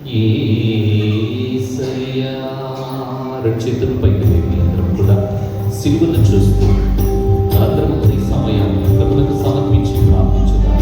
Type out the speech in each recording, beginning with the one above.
యేసయ్యా. రెండు చేతులు పైకి లేపి అందరం కూడా సిలువను చూస్తూ అందరం ఈ సమయాన్ని ప్రభువుకు సమర్పించి ప్రార్థించుదాం.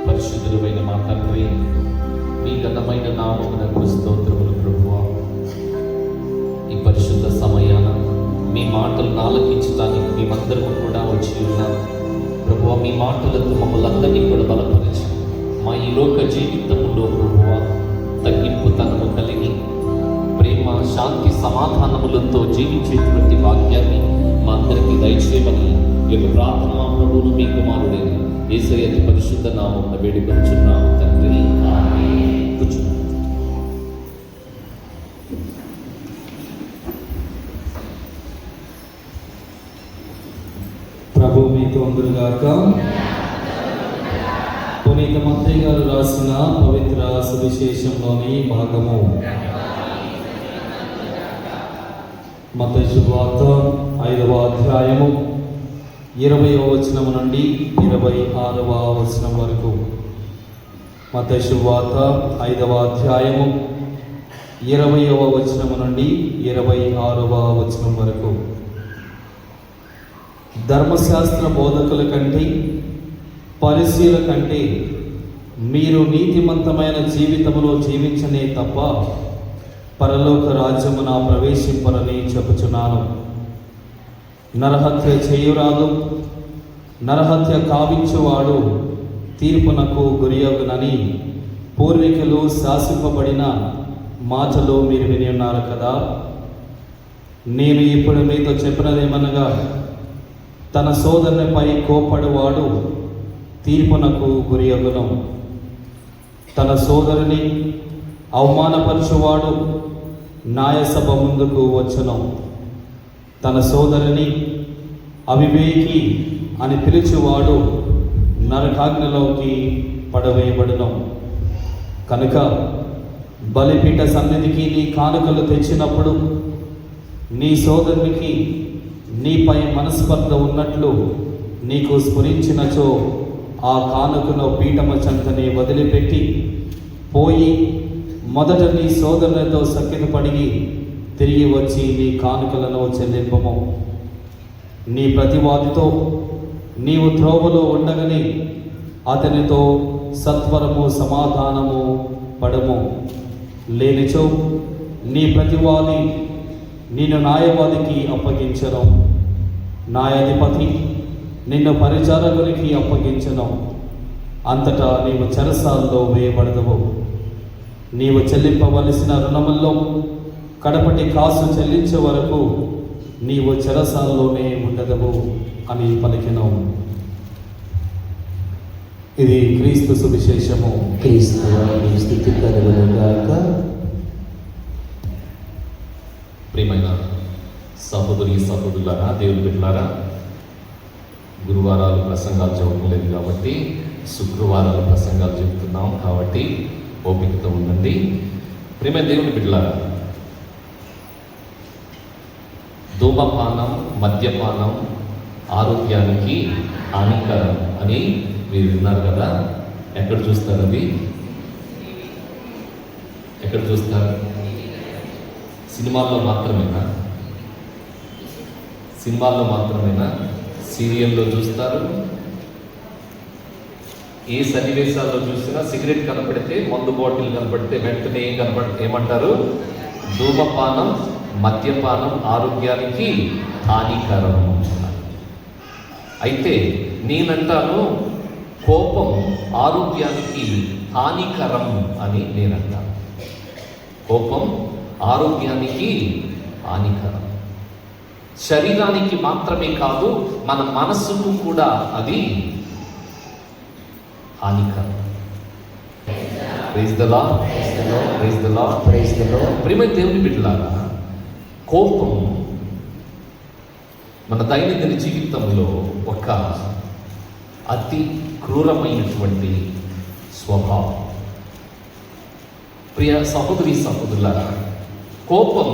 పరిశుద్ధులైన మా తండ్రి, మీ ఘనమైన నామమునకు స్తోత్రములు ప్రభువా. ఈ పరిశుద్ధ సమయాన మీ మాటలను ఆలకించడానికి మేమందరము కూడా వచ్చి ఉన్నాం ప్రభువా. మీ మాటలతో మమ్మల్ని అందరినీ కూడా బలపరిచి మా ఈ లోక జీవితంలో ప్రభువా తగ్గింపు తనము కలిగి ప్రేమ, శాంతి, సమాధానములతో జీవించేటువంటి వాక్యాన్ని మా అందరికీ దయచేయమని ఈ యొక్క ప్రార్థన మా ప్రభువును మీ కుమారుడైన యేసయ్య అతి పరిశుద్ధ నామమున వేడుకొనుచున్నాము తండ్రి, ఆమేన్. కూర్చున్నాము. ప్రభు మీతో ఉండుగాక. పునీత మత్తయి గారు రాసిన పవిత్ర సువిశేషంలోని భాగము. మత్తయి శుభవార్త 5వ అధ్యాయము 20వ వచనము నుండి 26వ వచనం వరకు. మత్తయి శుభవార్త 5వ అధ్యాయము 20వ వచనము నుండి 26వ వచనం వరకు. ధర్మశాస్త్ర బోధకుల కంటే, పరిశీల కంటే మీరు నీతిమంతమైన జీవితములో జీవించనే తప్ప పరలోక రాజ్యమున ప్రవేశింపరని చెప్పుచున్నాను. నరహత్య చేయురాదు, నరహత్య కావించువాడు తీర్పునకు గురియగునని పూర్వీకులు శాసింపబడిన మాటలు మీరు విని ఉన్నారు కదా. నేను ఇప్పుడు మీతో చెప్పినదేమనగా, తన సోదరునిపై కోపడువాడు తీర్పునకు గురియగును. తన సోదరుని అవమానపరచువాడు న్యాయసభ ముందుకు వచ్చును. తన సోదరుని అవివేకి అని పిలిచేవాడు నరకాగ్నిలోకి పడవేయబడును. కనుక బలిపీఠ సన్నిధికి నీ కానుకలు తెచ్చినప్పుడు నీ సోదరునికి నీపై మనస్పర్ధ ఉన్నట్లు నీకు స్ఫురించినచో ఆ కానుకను పీఠమ చెంతని వదిలిపెట్టి పోయి మొదట నీ సోదరులతో సఖ్యత పడిగి తిరిగి వచ్చి నీ కానుకలను చెల్లింపము. నీ ప్రతివాదితో నీవు త్రోవలో ఉండగానే అతనితో సత్వరము సమాధానము పడము. లేనిచో నీ ప్రతివాది నిన్ను న్యాయవాదికి అప్పగించను, న్యాయాధిపతి నిన్ను పరిచారకునికి అప్పగించను. అంతటా నీవు చెరసాల్లో వేయబడదవు. నీవు చెల్లింపవలసిన రుణముల్లో కడపటి కాసు చెల్లించే వరకు నీవు చెరసాల్లోనే ఉండదవు అని పలికెను. ఇది క్రీస్తు సువిశేషము. క్రీస్తువాని స్తుతి కలుగునుగాక. ప్రియమైన సహోదరులారా, దేవుని బిడ్డలారా, గురువారాలు ప్రసంగాలు చెప్పడం లేదు కాబట్టి శుక్రవారాలు ప్రసంగాలు చెబుతున్నాం కాబట్టి ఓపికతో ఉండండి. ప్రియమైన దేవుని బిడ్డలారా, ధూమపానం, మద్యపానం ఆరోగ్యానికి హానికరం అని మీరు విన్నారు కదా. ఎక్కడ చూస్తారు అది? ఎక్కడ చూస్తారు? సినిమాల్లో మాత్రమేనా? సినిమాల్లో మాత్రమేనా? సీరియల్లో చూస్తారు. ఏ సన్నివేశాల్లో చూసినా సిగరెట్ కనపడితే, మందు బాటిల్ కనపడితే వెంటనే ఏమంటారు? ధూమపానం, మద్యపానం ఆరోగ్యానికి హానికరం. అయితే నేనంటాను కోపం ఆరోగ్యానికి హానికరం అని నేనంటాను. కోపం ఆరోగ్యానికి హానికరం. శరీరానికి మాత్రమే కాదు, మన మనస్సుకు కూడా అది హానికరం. Praise the lord, praise the lord, praise the lord. ప్రియమైన దేవుని బిడ్డలారా, కోపం మన దైనందిన జీవితంలో ఒక అతి క్రూరమైనటువంటి స్వభావం. ప్రియ సహోదరులారా, కోపం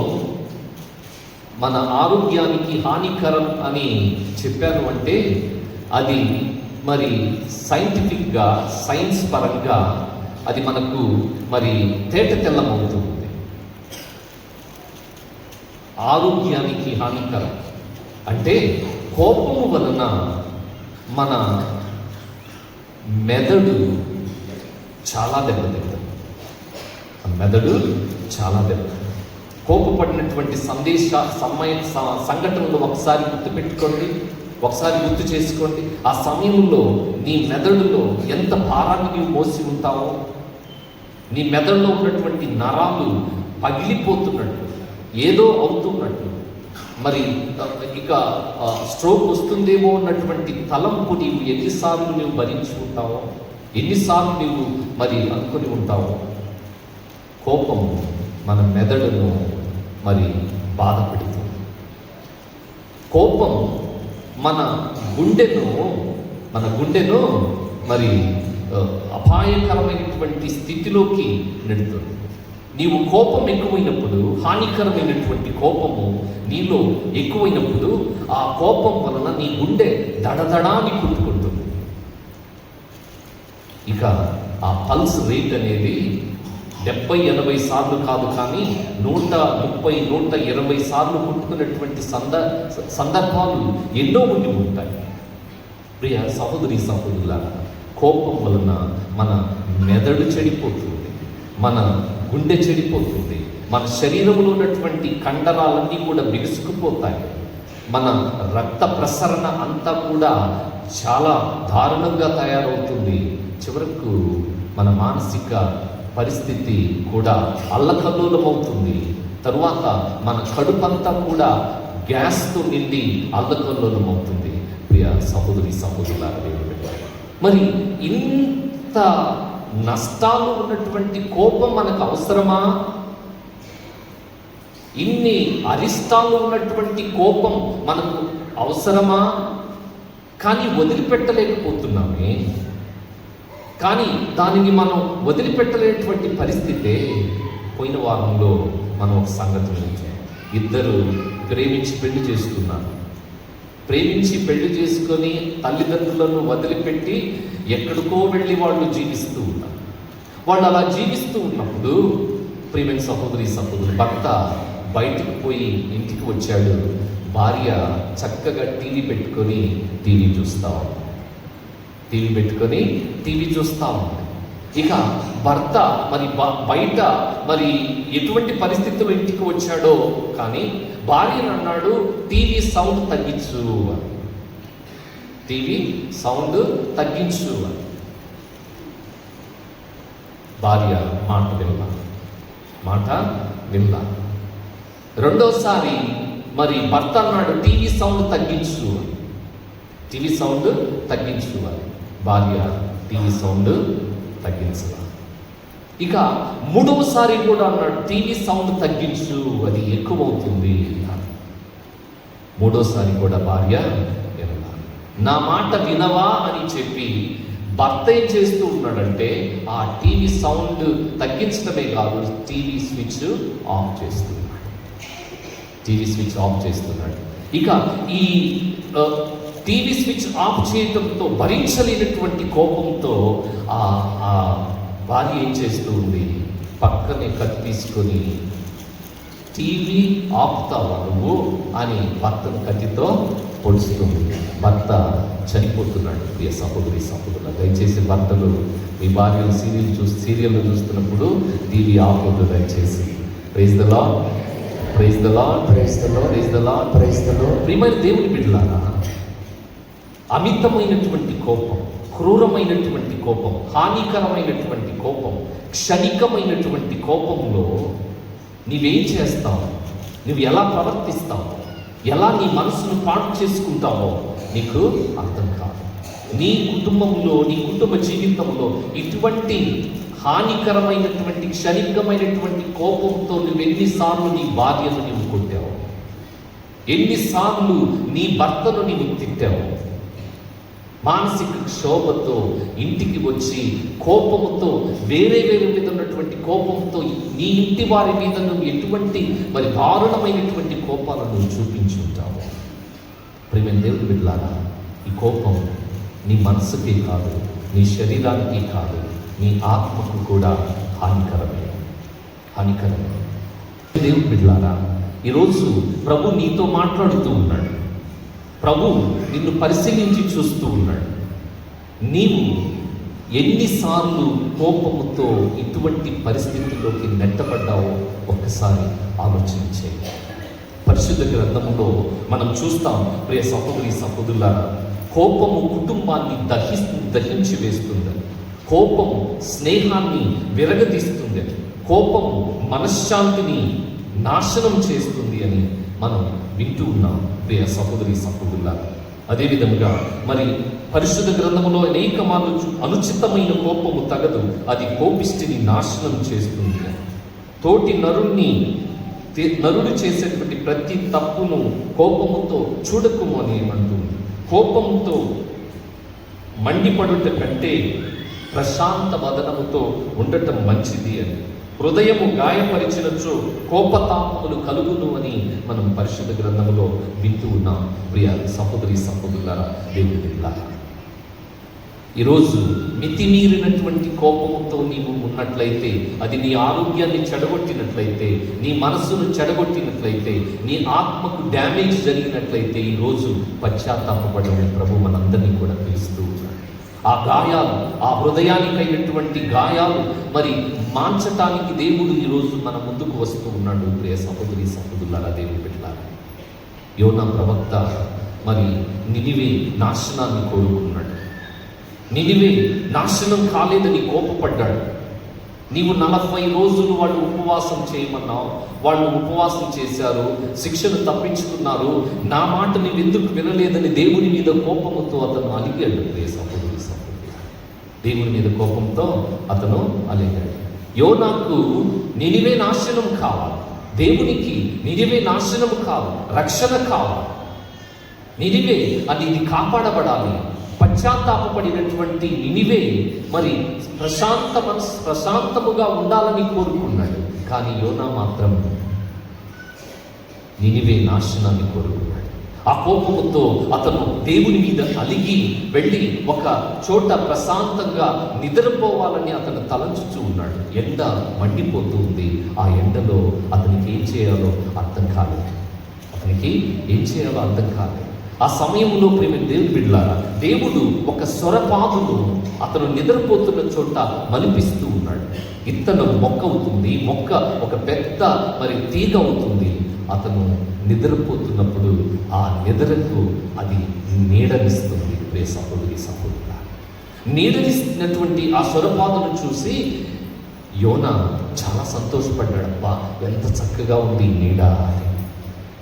మన ఆరోగ్యానికి హానికరం అని చెప్పాను అంటే అది మరి సైంటిఫిక్గా, సైన్స్ పరంగా అది మనకు మరి తేట తెల్లమవుతుంది. ఆరోగ్యానికి హానికరం అంటే కోపము వలన మన మెదడు చాలా దెబ్బతింటుంది. మెదడు చాలా దెబ్బతింటుంది. కోపపడినటువంటి సంఘటనలు ఒకసారి గుర్తుపెట్టుకోండి, ఒకసారి గుర్తు చేసుకోండి. ఆ సమయంలో నీ మెదడులో ఎంత భారాన్ని నీవు మోసి ఉంటావో, నీ మెదడులో ఉన్నటువంటి నరాలు పగిలిపోతున్నట్టు, ఏదో అవుతున్నట్టు, మరి ఇక స్ట్రోక్ వస్తుందేమో అన్నటువంటి తలంపు నీవు ఎన్నిసార్లు నీవు భరించి ఉంటావో, ఎన్నిసార్లు నీవు మరి అనుకుని ఉంటావో. కోపం మన మెదడును మరి బాధ పెడుతుంది. కోపం మన గుండెను మరి అపాయకరమైనటువంటి స్థితిలోకి నెడుతుంది. నీవు కోపం ఎక్కువైనప్పుడు, హానికరమైనటువంటి కోపము నీలో ఎక్కువైనప్పుడు, ఆ కోపం వలన నీ గుండె దడదడాన్ని కొట్టుకుంటుంది. ఇక ఆ పల్స్ రేట్ అనేది 70-80 సార్లు కాదు, కానీ 130-120 సార్లు కొట్టుకున్నటువంటి సందర్భాలు ఎన్నో ఉండి ఉంటాయి. ప్రియ సహోదరులారా, కోపం వలన మన మెదడు చెడిపోతుంది, మన గుండె చెడిపోతుంది, మన శరీరంలో ఉన్నటువంటి కండరాలన్నీ కూడా బిగుసుకుపోతాయి, మన రక్త ప్రసరణ అంతా కూడా చాలా దారుణంగా తయారవుతుంది. చివరకు మన మానసిక పరిస్థితి కూడా అల్లకల్లోలమవుతుంది. తరువాత మన కడుపంతా కూడా గ్యాస్తో నిండి అల్లకల్లోలమవుతుంది. ప్రియ సహోదరులారా, మరి ఇంత నష్టాలు ఉన్నటువంటి కోపం మనకు అవసరమా? ఇన్ని అరిష్టాలు ఉన్నటువంటి కోపం మనకు అవసరమా? కానీ వదిలిపెట్టలేకపోతున్నామే. కానీ దానిని మనం వదిలిపెట్టలేనటువంటి పరిస్థితే. పోయిన వారంలో మనం ఒక సంగతి చూసాం. ఇద్దరు ప్రేమించి పెళ్లి చేసుకున్నారు. ప్రేమించి పెళ్లి చేసుకొని తల్లిదండ్రులను వదిలిపెట్టి ఎక్కడికో వెళ్ళి వాళ్ళు జీవిస్తూ ఉన్నారు. వాళ్ళు అలా జీవిస్తూ ఉన్నప్పుడు ప్రియమైన సహోదరులు, భర్త బయటకు పోయి ఇంటికి వచ్చాడు. భార్య చక్కగా టీవీ పెట్టుకొని టీవీ చూస్తూ ఉంది. ఇక భర్త మరి బయట మరి ఎటువంటి పరిస్థితుల్లో ఇంటికి వచ్చాడో కానీ భార్యను అన్నాడు, టీవీ సౌండ్ తగ్గించు అని. భార్య మాట విన్నా. రెండోసారి మరి భర్త అన్నాడు, టీవీ సౌండ్ తగ్గించు అని. భార్య టీవీ సౌండ్ తగ్గించలా. ఇక మూడవసారి కూడా అన్నాడు, టీవీ సౌండ్ తగ్గించు, అది ఎక్కువవుతుంది. మూడోసారి కూడా భార్య వినలా. నా మాట వినవా అని చెప్పి భర్త ఏం చేస్తూ ఉన్నాడంటే ఆ టీవీ సౌండ్ తగ్గించడమే కాదు, టీవీ స్విచ్ ఆఫ్ చేస్తున్నాడు. ఇక ఈ టీవీ స్విచ్ ఆఫ్ చేయడంతో భరించలేనటువంటి కోపంతో ఆ భార్య ఏం చేస్తూ ఉంది, పక్కనే కత్తి తీసుకొని టీవీ ఆపుతావా నువ్వు అని భర్తను కత్తితో పొడుస్తుంది. భర్త చనిపోతున్నాడు. ప్రియ సహోదరులు, దయచేసి భర్తలు మీ భార్యలు సీరియల్ చూస్తున్నప్పుడు టీవీ ఆపొద్దు దయచేసి. Praise the lord. ప్రియమైన దేవుని బిడ్డలారా, అమితమైనటువంటి కోపం, క్రూరమైనటువంటి కోపం, హానికరమైనటువంటి కోపం, క్షణికమైనటువంటి కోపంలో నీవేం చేస్తావు, నువ్వు ఎలా ప్రవర్తిస్తావు, ఎలా నీ మనసును పాడు చేసుకుంటావో నీకు అర్థం కాదు. నీ కుటుంబంలో, నీ కుటుంబ జీవితంలో ఇటువంటి హానికరమైనటువంటి క్షణికమైనటువంటి కోపంతో నువ్వు ఎన్నిసార్లు నీ భార్యను నువ్వు కొట్టావు, ఎన్నిసార్లు నీ భర్తను నీవు తిట్టావు. మానసిక క్షోభతో ఇంటికి వచ్చి కోపముతో వేరే మీద ఉన్నటువంటి కోపంతో నీ ఇంటి వారి మీద నువ్వు ఎటువంటి మరి దారుణమైనటువంటి కోపాలను చూపించుంటావు. ప్రియమైన దేవుని బిడ్డలారా, ఈ కోపం నీ మనసుకి కాదు, నీ శరీరానికి కాదు, నీ ఆత్మకు కూడా హానికరమే. దేవుని బిడ్డలారా, ఈరోజు ప్రభు నీతో మాట్లాడుతూ ఉన్నాడు. ప్రభు నిన్ను పరిశీలించి చూస్తూ ఉన్నాడు. నీవు ఎన్నిసార్లు కోపముతో ఇటువంటి పరిస్థితుల్లోకి నెట్టబడ్డావో ఒక్కసారి ఆలోచించే. పరిశుద్ధ గ్రంథంలో మనం చూస్తాం ప్రియ సహోదరులారా, కోపము కుటుంబాన్ని దహించి వేస్తుంది. కోపము స్నేహాన్ని విరగదీస్తుంది. కోపము మనశ్శాంతిని నాశనం చేస్తుంది అని మనం వింటూ ఉన్నాం ప్రియ సహోదరులారా. అదేవిధంగా మరి పరిశుద్ధ గ్రంథంలో అనేక అనుచితమైన కోపము తగదు, అది కోపిష్టిని నాశనం చేస్తుంది. తోటి నరుడు చేసేటువంటి ప్రతి తప్పును కోపముతో చూడకుము అని ఏమంటుంది. కోపంతో మండిపడుట కంటే ప్రశాంత వదనముతో ఉండటం మంచిది అని. హృదయము గాయపరిచినచో కోపతాపములు కలుగును అని మనం పరిశుద్ధ గ్రంథంలో వింటూ ఉన్నాం. ప్రియ సహోదరులారా, దేవుని బిడ్డలారా, ఈరోజు మితిమీరినటువంటి కోపంతో నీవు ఉన్నట్లయితే, అది నీ ఆరోగ్యాన్ని చెడగొట్టినట్లయితే, నీ మనస్సును చెడగొట్టినట్లయితే, నీ ఆత్మకు డ్యామేజ్ జరిగినట్లయితే ఈరోజు పశ్చాత్తాపపడమని ప్రభు మనందరినీ కూడా పిలుస్తూ ఉన్నాడు. ఆ గాయాలు, ఆ హృదయానికైనటువంటి గాయాలు మరి మాంచటానికి దేవుడు ఈరోజు మన ముందుకు వస్తూ ఉన్నాడు. ప్రియ సహోదరులారా, దేవుని బిడ్డలారా, యోనా ప్రవక్త మరి నినివే నాశనాన్ని కోరుకున్నాడు. నినివే నాశనం కాలేదని కోపపడ్డాడు. నీవు 40 రోజులు వాళ్ళు ఉపవాసం చేయమన్నావు, వాళ్ళు ఉపవాసం చేశారు, శిక్షను తప్పించుకున్నారు, నా మాట నీవు ఎందుకు వినలేదని దేవుని మీద కోపముతో అతను అలిగాడు. ప్రియ సహోదరులారా, దేవుని మీద కోపంతో అతను అలిగాడు. యోనాకు నినివే నాశనం కావాలి, దేవునికి నినివే నాశనం కావాలి, రక్షణ కావాలి. నినివే అనేది కాపాడబడాలి. పశ్చాత్తాపడినటువంటి నినివే మరి ప్రశాంతముగా ఉండాలని కోరుకున్నాడు. కానీ యోనా మాత్రం నినివే నాశనాన్ని కోరుకున్నాడు. ఆ కోపముతో అతను దేవుని మీద అలిగి వెళ్ళి ఒక చోట ప్రశాంతంగా నిద్రపోవాలని అతను తలంచుతూ ఉన్నాడు. ఎండ మండిపోతూ ఉంది. ఆ ఎండలో అతనికి ఏం చేయాలో అర్థం కాలేదు. ఆ సమయంలో ప్రేమ దేవుని బిడ్డలారా, దేవుడు ఒక సొరపాదును అతను నిద్రపోతున్న చోట మలిపిస్తూ ఉన్నాడు. ఇత్తనం మొక్క అవుతుంది, మొక్క ఒక పెద్ద తీగ అవుతుంది. అతను నిద్రపోతున్నప్పుడు ఆ నిద్రకు అది నీడనిస్తుంది. ప్రియ సహోదరి సహోదరుడా, నీడనిస్తున్నటువంటి ఆ సొరపాదును చూసి యోనా చాలా సంతోషపడ్డాడు. అబ్బా, ఎంత చక్కగా ఉంది ఈ నీడ అని.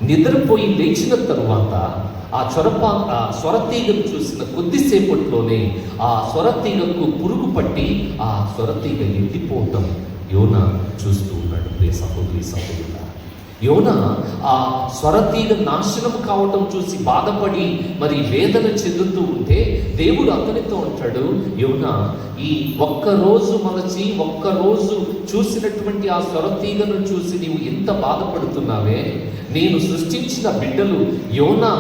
నిద్రపోయి లేచిన తరువాత ఆ సొరతీగను చూసిన కొద్దిసేపట్లోనే ఆ సొరతీగకు పురుగు పట్టి ఆ సొరతీగ ఎండిపోవటం యోనా చూస్తూ ఉన్నాడు. ప్రియ సహోదరి సహోదరుడా, యోనా ఆ సొరతీగ నాశనం కావటం చూసి బాధపడి వేదన చెందుతూ ఉంటే దేవుడు అతనితో అంటాడు, యోనా, ఈ ఒక్కరోజు మలచి ఒక్కరోజు చూసినటువంటి ఆ సొరతీగను చూసి నీవు ఎంత బాధపడుతున్నావే, నేను సృష్టించిన బిడ్డలు యోనా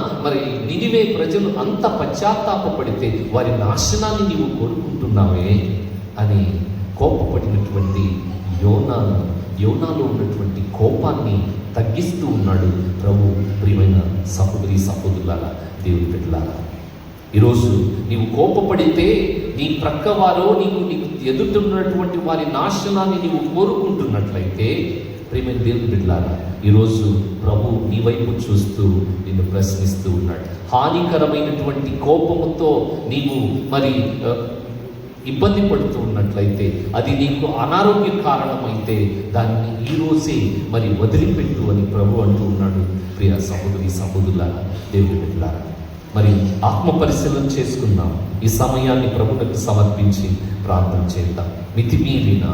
నినివే ప్రజలు అంత పశ్చాత్తాపడితే వారి నాశనాన్ని నీవు కోరుకుంటున్నావే అని కోపపడినటువంటి యోనాలో ఉన్నటువంటి కోపాన్ని తగ్గిస్తూ ఉన్నాడు ప్రభు. ప్రియమైన సహోదరి సహోదరులారా, దేవుని బిడ్డలారా, ఈరోజు నీవు కోపపడితే నీ ప్రక్కవారో నీకు ఎదుటిన్నటువంటి వారి నాశనాన్ని నీవు కోరుకుంటున్నట్లయితే, ప్రియమైన దేవుని బిడ్డలారా, ఈరోజు ప్రభు నీ వైపు చూస్తూ నిన్ను ప్రశ్నిస్తూ ఉన్నాడు. హానికరమైనటువంటి కోపముతో నీవు ఇబ్బంది పడుతూ ఉన్నట్లయితే, అది నీకు అనారోగ్య కారణమైతే దాన్ని ఈరోజే వదిలిపెట్టు అని ప్రభు అంటూ ఉన్నాడు. ప్రియ సహోదరి సహోదరులారా, దేవుని బిడ్డలారా, ఆత్మ పరిశీలన చేసుకుందాం. ఈ సమయాన్ని ప్రభువుకు సమర్పించి ప్రార్థన చేద్దాం. మితిమీరిన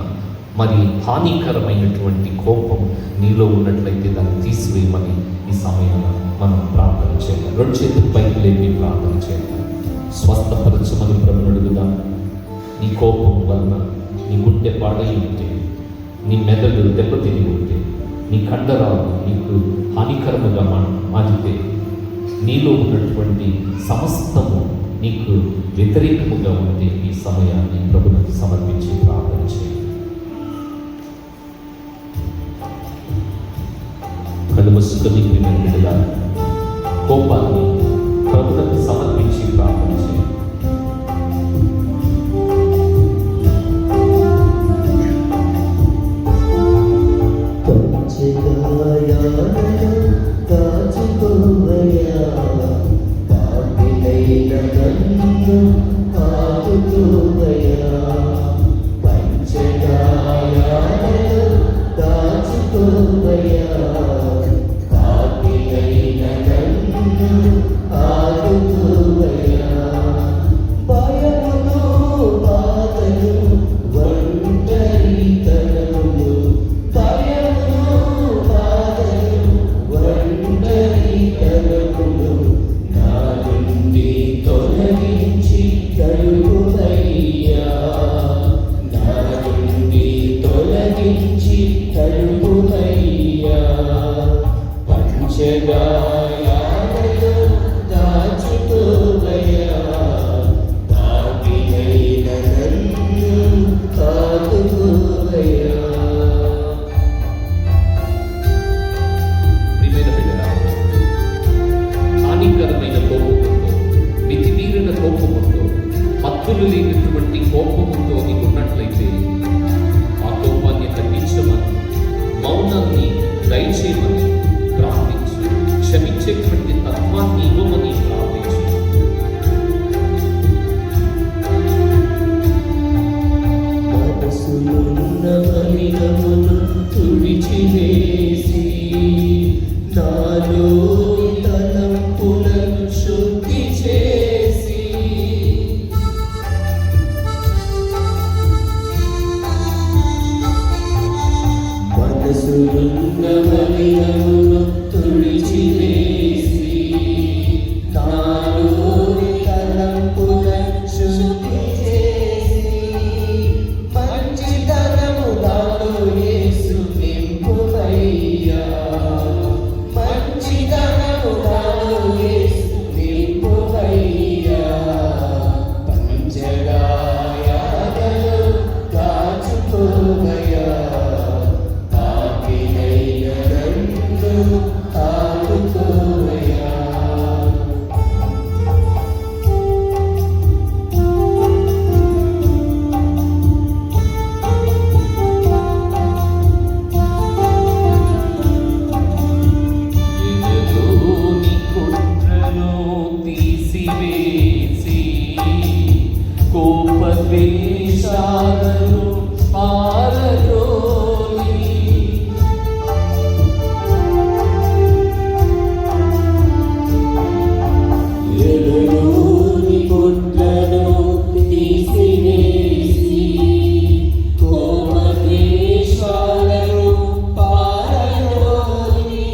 హానికరమైనటువంటి కోపం నీలో ఉన్నట్లయితే దాన్ని తీసివేయమని ఈ సమయంలో మనం ప్రార్థన చేద్దాం. రెండు చేతులు పైకి లేపి ప్రార్థన చేద్దాం. స్వస్థపరచమని ప్రభువుని అడుగుదాం. నీ కోపం వలన నీ గుండె పాడై ఉంటే, నీ మెదడు దెబ్బతిని ఉంటే, నీ కండరాలు నీకు హానికరముగా మారితే, నీలో ఉన్నటువంటి సమస్తము నీకు వ్యతిరేకముగా ఉంటే ఈ సమయాన్ని ప్రభువుకు సమర్పించి ప్రార్థన చేయండి. కళ్ళు మూసుకొని విడుదల కోపాన్ని ప్రభువుకు సమర్పించి ప్రార్థన చేయండి. లేనటువంటి కోపముతో నీకున్నట్లయితే ఆ కోపాన్ని తగ్గించమని, మౌనాన్ని దయచేయమని ప్రార్థించు. క్షమించేటువంటి తత్వాన్ని ఇవ్వమని ప్రార్థించు. తుడిచివేసి నాలో తలంపులను శుద్ధి చేసి మనసులున్న మలినమును తుడిచివేసి నాలో తలంపులను శుద్ధి చేసి మంచితనము నాలో యేసు నింపుమయ్యా, మంచితనము నాలో యేసు ద్వేషాలను పారద్రోలి ఎదురుని కుట్లను తీసివేసి కోప ద్వేషాలను పారద్రోలి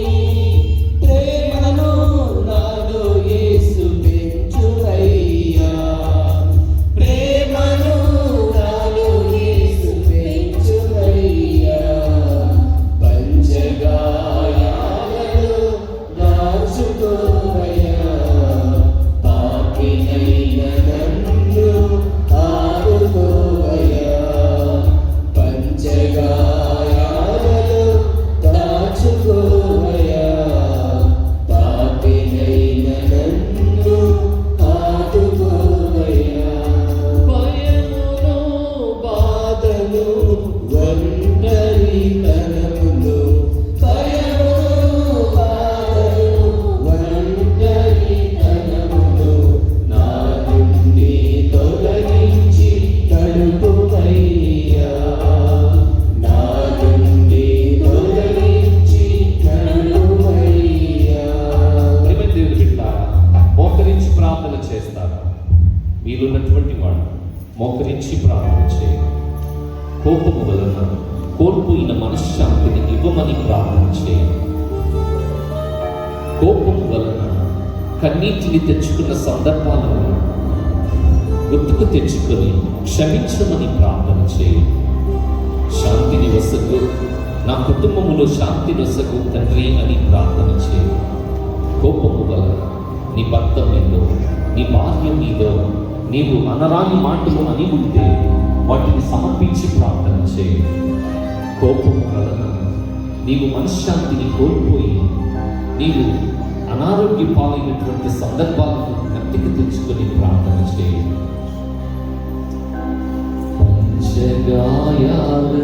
ప్రేమను నాలో యేసు పెంచునయ్యా ప్రేమను నాలో యేసు పెంచునయ్యా పంచగాయాలను దాచుకోవయ్యా పాపినైన నన్ను ఆదుకోవయ్యా పంచగాయాలను దాచుకోవయ్యా పాపినైన నన్ను ఆదుకోవయ్యా భయమును బాధను ఒంటరితనమును భయమును బాధను ఒంటరితనమును నా నుండి తొలగించి నడుపుమయ్యా నా నుండి తొలగించి నడుపుమయ్యా ప్రియమైన దేవుని బిడ్డలారా, మోకరించి ప్రార్థన చేస్తారా? మీరున్నటువంటి వాడు మోకరించి ప్రార్థన చేయండి. కోపము వలన కోల్పోయిన మనశ్శాంతిని ఇవ్వమని ప్రార్థన చేయండి. కోపము వలన కన్నీటిని తెచ్చుకున్న సందర్భాలను గుర్తుకు తెచ్చుకొని క్షమించమని ప్రార్థన చేయండి. శాంతిని వసగు, నా కుటుంబములో శాంతి వసగు తండ్రి అని ప్రార్థన చేయండి. కోపము వలన నీ భర్త మీదో నీ భార్య మీదో నీవు అనరాని మాటలు అని ఉంటే వాటిని సమర్పించి ప్రార్థన చేయండి. కోపము వలన నీవు మనశ్శాంతిని కోల్పోయి నీవు అనారోగ్య పాలైనటువంటి సందర్భాలను గట్టికి తెచ్చుకొని ప్రార్థన చేయండి. పంచగాయాలలో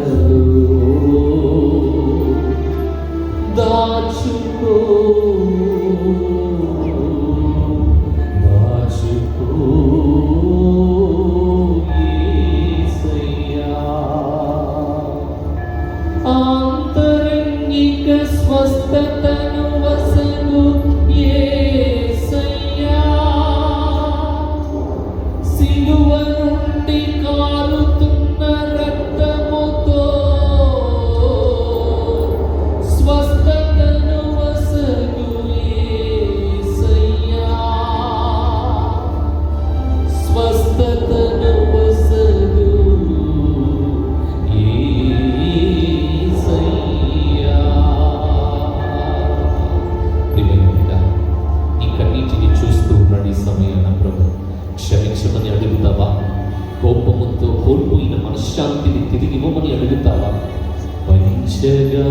దాచుకో యేసయ్యా. ఆంతరంగిక స్వస్థతను వసగు యేసయ్యా. సిలువ నుండి కారుతున్న రక్తముతో స్వస్థతను వసగు యేసయ్యా. స్వస్థతను వసగు యేసయ్యా. ప్రియమైన బిడ్డ, ఈ కన్నీటిని చూస్తూ ఉన్నాడు ఈ సమయాన ప్రభు క్షమించమని అడుగుతావా? కోపముతో కోల్పోయిన మనశ్శాంతిని తిరిగి ఇవ్వమని అడుగుతావా? పంచగాయాలలో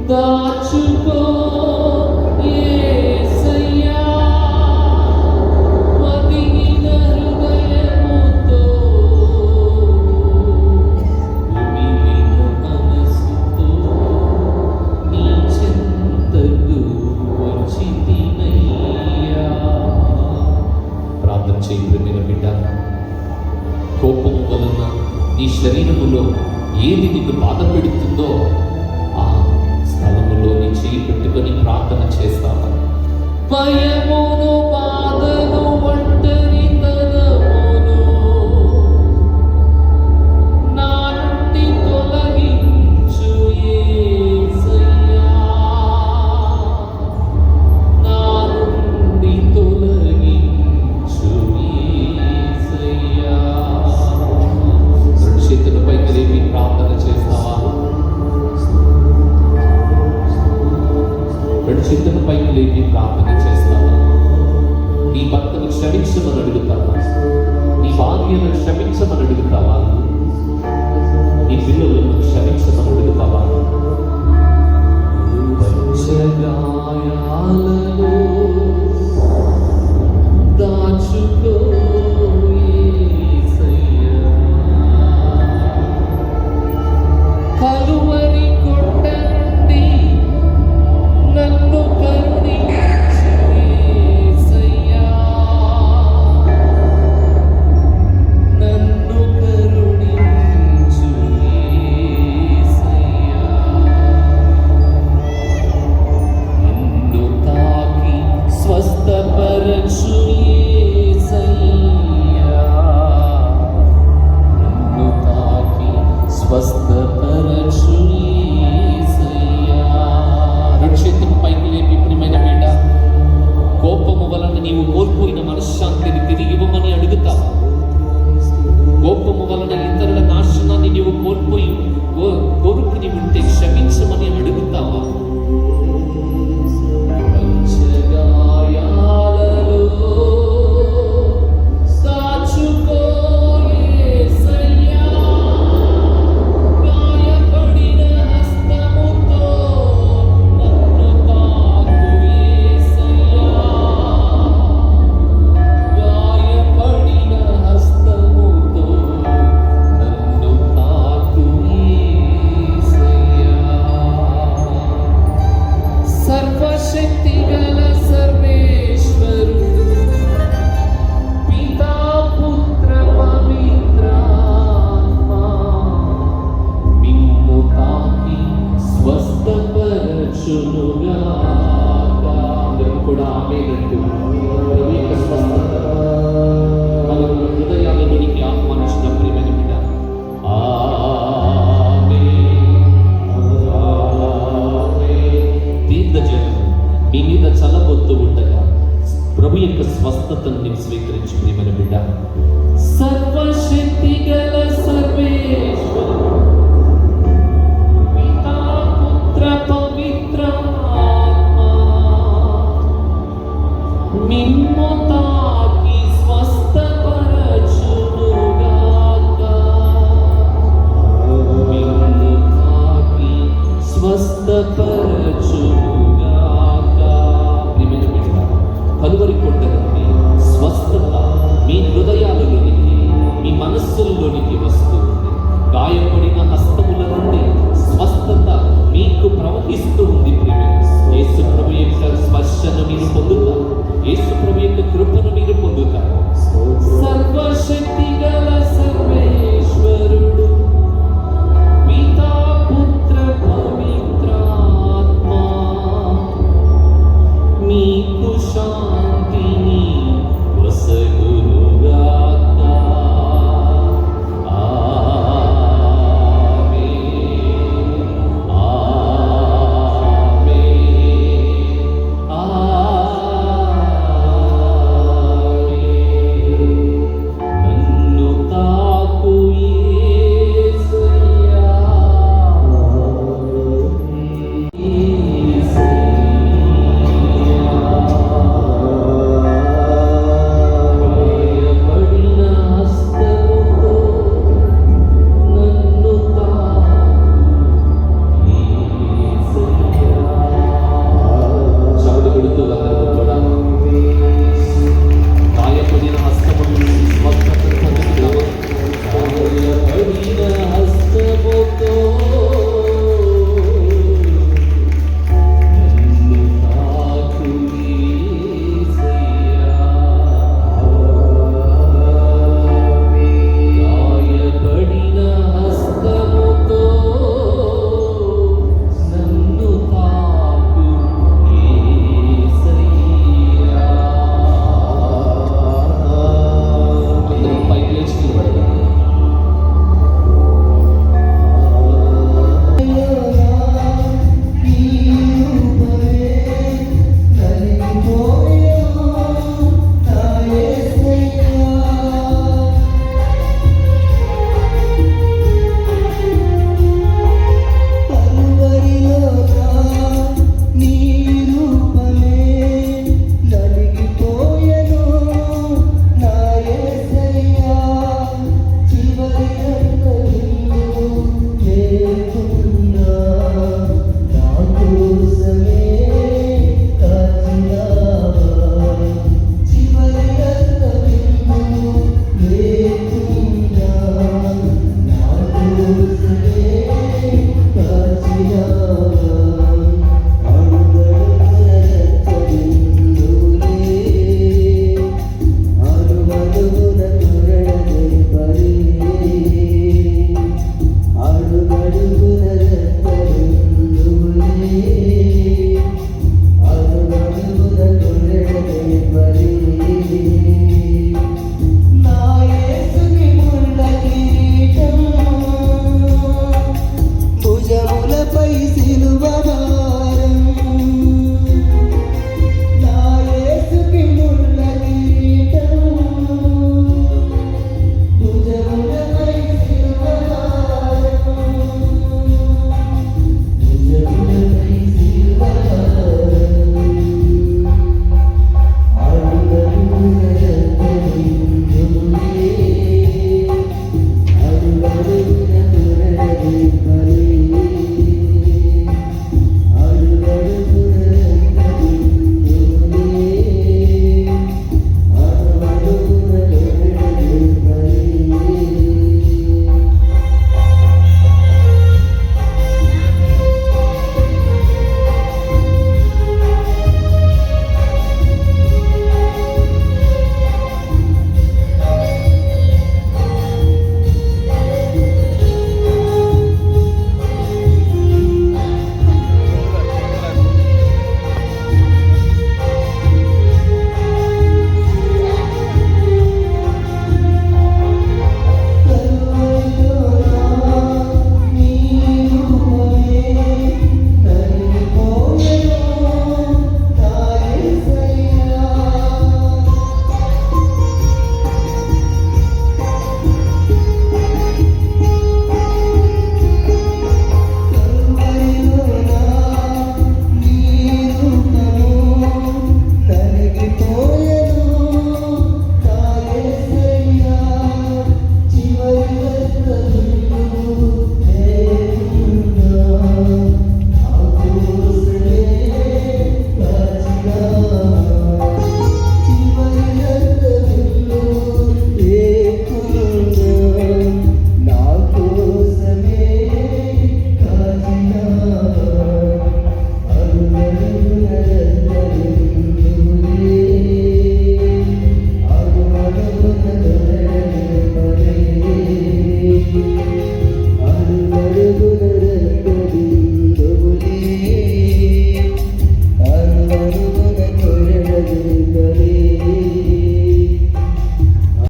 దాచుకో యేసయ్యా. వదిలిన హృదయముతో ఉమిలిన మనసుతో నీ చెంతకు వచ్చితినయ్యా. ప్రార్థన చేయి ప్రియమైన బిడ్డ. కోపం వలన నీ శరీరములో ఏది నీకు బాధ పెడుతుందో ఆ స్థలములో నీ చేయి పెట్టుకొని ప్రార్థన చేస్తావా? భయమును బాధను ఒంటరితనమును నా నుండి తొలగించు యేసయ్యా. నా నుండి తొలగించు యేసయ్యా. రెండు చేతులపై లేపి ప్రార్థన చేస్తావా? రెండు చేతులపై లేపి ప్రార్థన చేస్తావా? నీ భర్తను క్షమించమని అడుగుతావా? నీ భార్యను క్షమించమని అడుగుతావా? నీ పిల్లలను క్షమించమని అడుగుతావా? పంచగాయాలలో దాచుకో యేసయ్యా. కలువరి కొండ నుండి నన్ను కరుణించు యేసయ్యా. స్వస్థతను నీవు స్వీకరించి ప్రియమైన బిడ్డ. సర్వశక్తి గల సర్వేశ్వర పితా పుత్ర పవిత్ర ఆత్మ మిమ్ము తాకి స్వస్థపరచునుగాక. మిమ్ము తాకి స్వస్థపరచునుగాక. ప్రియమైన బిడ్డ, కలువరి కొండ నుండి స్వస్థత మీ హృదయాలలోనికి, మీ మనస్సుల్లోనికి వస్తూ ఉంది. గాయపడిన హస్తముల నుండి స్వస్థత మీకు ప్రవహిస్తూ